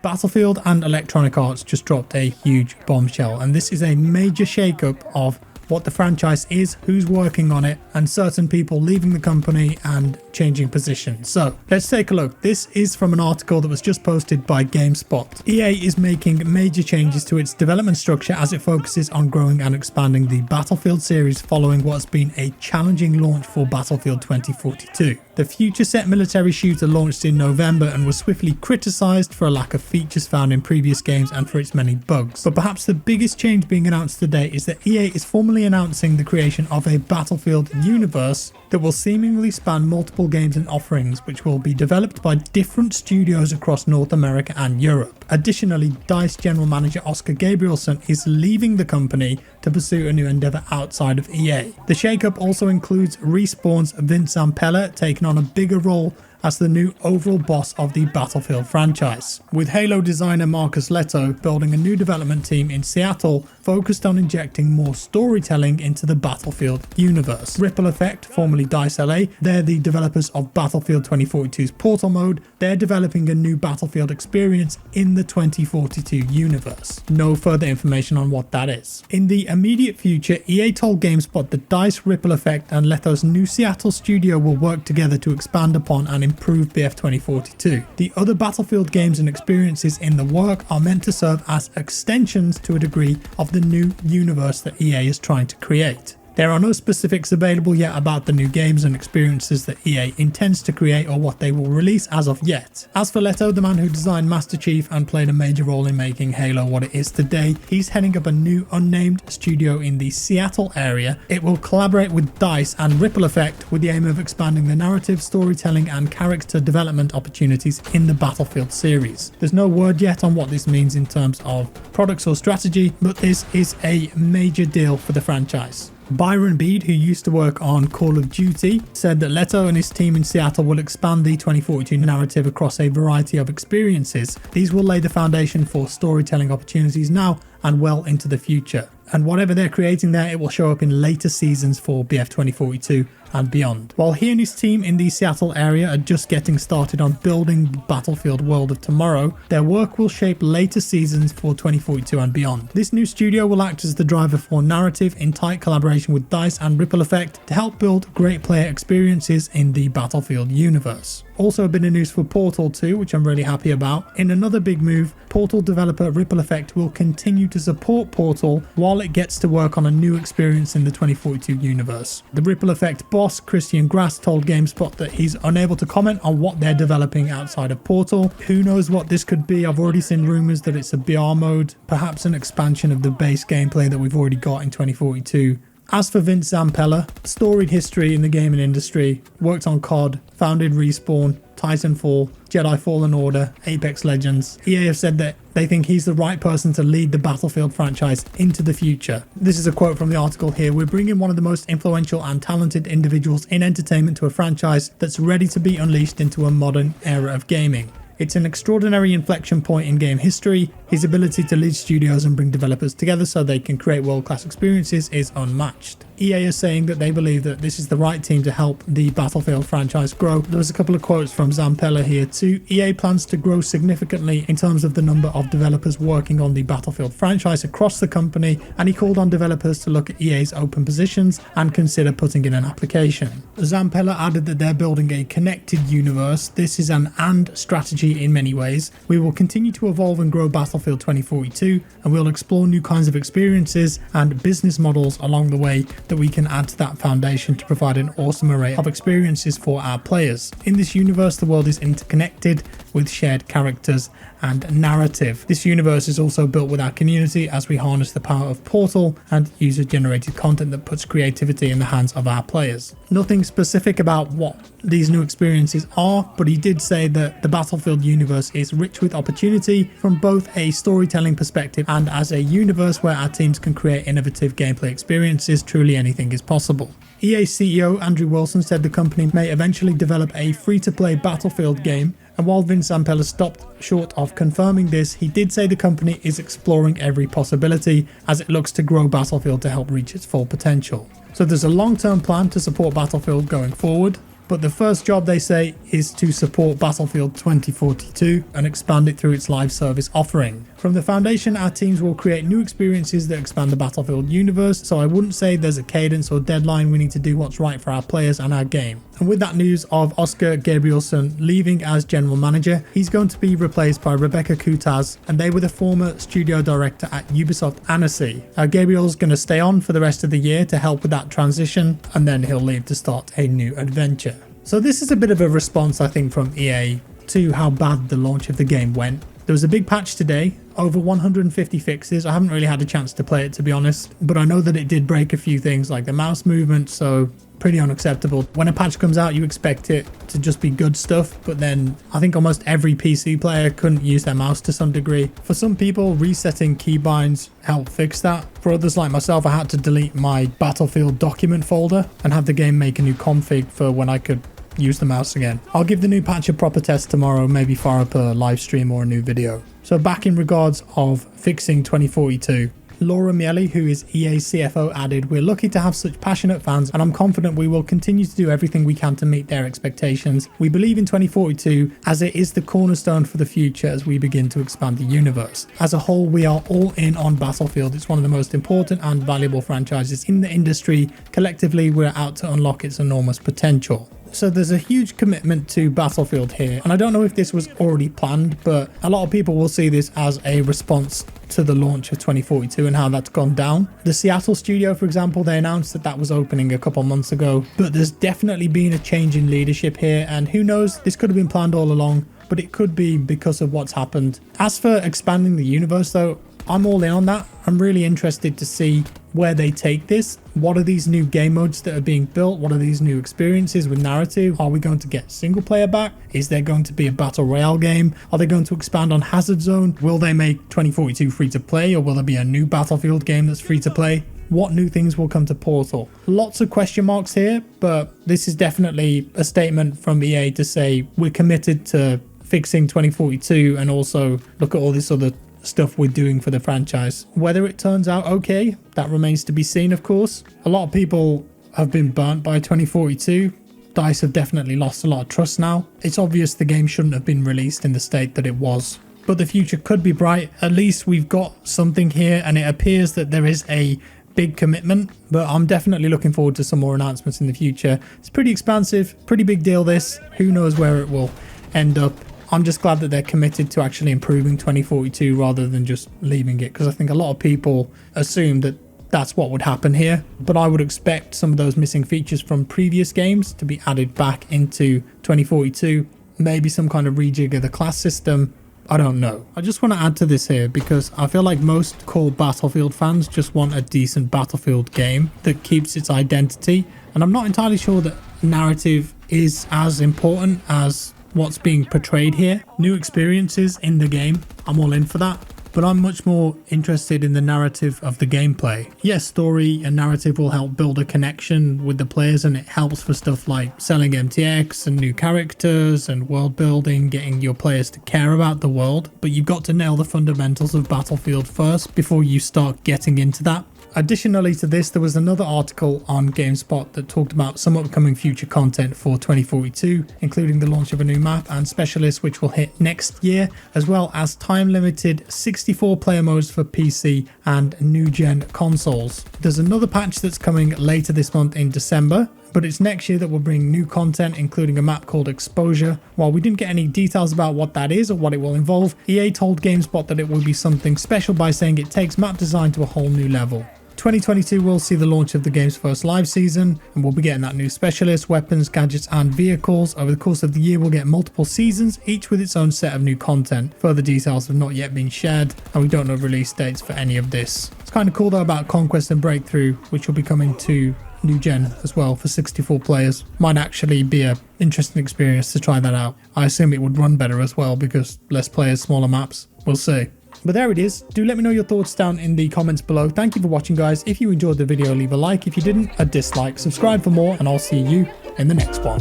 Battlefield and Electronic Arts just dropped a huge bombshell, and this is a major shakeup of what the franchise is, who's working on it, and certain people leaving the company and changing positions. So let's take a look. This is from an article that was just posted by GameSpot. EA is making major changes to its development structure as it focuses on growing and expanding the Battlefield series following what's been a challenging launch for Battlefield 2042. The future set military shooter launched in November and was swiftly criticised for a lack of features found in previous games and for its many bugs. But perhaps the biggest change being announced today is that EA is formally announcing the creation of a Battlefield universe that will seemingly span multiple games and offerings, which will be developed by different studios across North America and Europe. Additionally, DICE general manager Oscar Gabrielson is leaving the company to pursue a new endeavour outside of EA. The shakeup also includes Respawn's Vince Zampella taking on a bigger role as the new overall boss of the Battlefield franchise, with Halo designer Marcus Leto building a new development team in Seattle focused on injecting more storytelling into the Battlefield universe. Ripple Effect, formerly DICE LA, they're the developers of Battlefield 2042's Portal mode. They're developing a new Battlefield experience in the 2042 universe. No further information on what that is. In the immediate future, EA told GameSpot that DICE, Ripple Effect and Leto's new Seattle studio will work together to expand upon and improve BF 2042. The other Battlefield games and experiences in the work are meant to serve as extensions to a degree of the new universe that EA is trying to create. There are no specifics available yet about the new games and experiences that EA intends to create or what they will release as of yet. As for Leto, the man who designed Master Chief and played a major role in making Halo what it is today, he's heading up a new unnamed studio in the Seattle area. It will collaborate with DICE and Ripple Effect with the aim of expanding the narrative, storytelling and character development opportunities in the Battlefield series. There's no word yet on what this means in terms of products or strategy, but this is a major deal for the franchise. Byron Bede, who used to work on Call of Duty, said that Leto and his team in Seattle will expand the 2042 narrative across a variety of experiences. These will lay the foundation for storytelling opportunities now and well into the future. And whatever they're creating there, it will show up in later seasons for BF 2042 and beyond. While he and his team in the Seattle area are just getting started on building the Battlefield world of tomorrow, their work will shape later seasons for 2042 and beyond. This new studio will act as the driver for narrative in tight collaboration with DICE and Ripple Effect to help build great player experiences in the Battlefield universe. Also a bit of news for Portal 2, which I'm really happy about. In another big move, Portal developer Ripple Effect will continue to support Portal while it gets to work on a new experience in the 2042 universe. The Ripple Effect boss, Christian Grass, told GameSpot that he's unable to comment on what they're developing outside of Portal. Who knows what this could be? I've already seen rumours that it's a BR mode, perhaps an expansion of the base gameplay that we've already got in 2042. As for Vince Zampella, storied history in the gaming industry, worked on COD, founded Respawn, Titanfall, Jedi Fallen Order, Apex Legends. EA have said that they think he's the right person to lead the Battlefield franchise into the future. This is a quote from the article here. "We're bringing one of the most influential and talented individuals in entertainment to a franchise that's ready to be unleashed into a modern era of gaming. It's an extraordinary inflection point in game history. His ability to lead studios and bring developers together so they can create world-class experiences is unmatched." EA is saying that they believe that this is the right team to help the Battlefield franchise grow. There's a couple of quotes from Zampella here too. "EA plans to grow significantly in terms of the number of developers working on the Battlefield franchise across the company," and he called on developers to look at EA's open positions and consider putting in an application. Zampella added that they're building a connected universe. This is an "and" strategy in many ways. "We will continue to evolve and grow Battlefield 2042, and we'll explore new kinds of experiences and business models along the way that we can add to that foundation to provide an awesome array of experiences for our players. In this universe, the world is interconnected with shared characters and narrative. This universe is also built with our community as we harness the power of Portal and user-generated content that puts creativity in the hands of our players." Nothing specific about what these new experiences are, but he did say that the Battlefield universe is rich with opportunity from both a storytelling perspective and as a universe where our teams can create innovative gameplay experiences. Truly anything is possible. EA CEO Andrew Wilson said the company may eventually develop a free-to-play Battlefield game, and while Vince Zampella stopped short of confirming this, he did say the company is exploring every possibility as it looks to grow Battlefield to help reach its full potential. So there's a long-term plan to support Battlefield going forward. But the first job, they say, is to support Battlefield 2042 and expand it through its live service offering. From the foundation, our teams will create new experiences that expand the Battlefield universe, so I wouldn't say there's a cadence or deadline. We need to do what's right for our players and our game. And with that news of Oscar Gabrielson leaving as general manager, he's going to be replaced by Rebecca Kutaz, and they were the former studio director at Ubisoft Annecy. Gabriel's going to stay on for the rest of the year to help with that transition, and then he'll leave to start a new adventure. So this is a bit of a response, I think, from EA to how bad the launch of the game went. There was a big patch today, over 150 fixes. I haven't really had a chance to play it, to be honest, but I know that it did break a few things like the mouse movement, so pretty unacceptable. When a patch comes out, you expect it to just be good stuff, but then I think almost every PC player couldn't use their mouse to some degree. For some people, resetting keybinds helped fix that. For others like myself, I had to delete my Battlefield document folder and have the game make a new config for when I could use the mouse again. I'll give the new patch a proper test tomorrow, maybe fire up a live stream or a new video. So back in regards of fixing 2042, Laura Miele, who is EA's CFO, added, "We're lucky to have such passionate fans, and I'm confident we will continue to do everything we can to meet their expectations. We believe in 2042 as it is the cornerstone for the future as we begin to expand the universe. As a whole, we are all in on Battlefield. It's one of the most important and valuable franchises in the industry. Collectively, we're out to unlock its enormous potential." So there's a huge commitment to Battlefield here, and I don't know if this was already planned, but a lot of people will see this as a response to the launch of 2042 and how that's gone down. The Seattle studio, for example, they announced that that was opening a couple months ago, but there's definitely been a change in leadership here, and who knows, this could have been planned all along, but it could be because of what's happened. As for expanding the universe though, I'm all in on that. I'm really interested to see where they take this. What are these new game modes that are being built? What are these new experiences with narrative? Are we going to get single player back? Is there going to be a battle royale game? Are they going to expand on Hazard Zone? Will they make 2042 free to play, or will there be a new Battlefield game that's free to play? What new things will come to Portal? Lots of question marks here, but this is definitely a statement from EA to say we're committed to fixing 2042 and also look at all this other stuff we're doing for the franchise. Whether it turns out okay, that remains to be seen, of course. A lot of people have been burnt by 2042. DICE have definitely lost a lot of trust now. It's obvious the game shouldn't have been released in the state that it was, but the future could be bright. At least we've got something here, and it appears that there is a big commitment, but I'm definitely looking forward to some more announcements in the future. It's pretty expansive, pretty big deal this. Who knows where it will end up. I'm just glad that they're committed to actually improving 2042 rather than just leaving it, because I think a lot of people assume that that's what would happen here, but I would expect some of those missing features from previous games to be added back into 2042. Maybe some kind of rejig of the class system. I don't know. I just want to add to this here because I feel like most core Battlefield fans just want a decent Battlefield game that keeps its identity, and I'm not entirely sure that narrative is as important as what's being portrayed here. New experiences in the game, I'm all in for that, but I'm much more interested in the narrative of the gameplay. Yes, story and narrative will help build a connection with the players, and it helps for stuff like selling MTX and new characters and world building, getting your players to care about the world, but you've got to nail the fundamentals of Battlefield first before you start getting into that. Additionally to this, there was another article on GameSpot that talked about some upcoming future content for 2042, including the launch of a new map and specialists which will hit next year, as well as time-limited 64 player modes for PC and new-gen consoles. There's another patch that's coming later this month in December, but it's next year that will bring new content, including a map called Exposure. While we didn't get any details about what that is or what it will involve, EA told GameSpot that it will be something special by saying it takes map design to a whole new level. 2022 will see the launch of the game's first live season, and we'll be getting that new specialist, weapons, gadgets and vehicles. Over the course of the year we'll get multiple seasons, each with its own set of new content. Further details have not yet been shared, and we don't know release dates for any of this. It's kind of cool though about Conquest and Breakthrough, which will be coming to new gen as well for 64 players. Might actually be a interesting experience to try that out. I assume it would run better as well because less players, smaller maps. We'll see. But there it is. Do let me know your thoughts down in the comments below. Thank you for watching, guys. If you enjoyed the video, leave a like. If you didn't, a dislike. Subscribe for more, and I'll see you in the next one.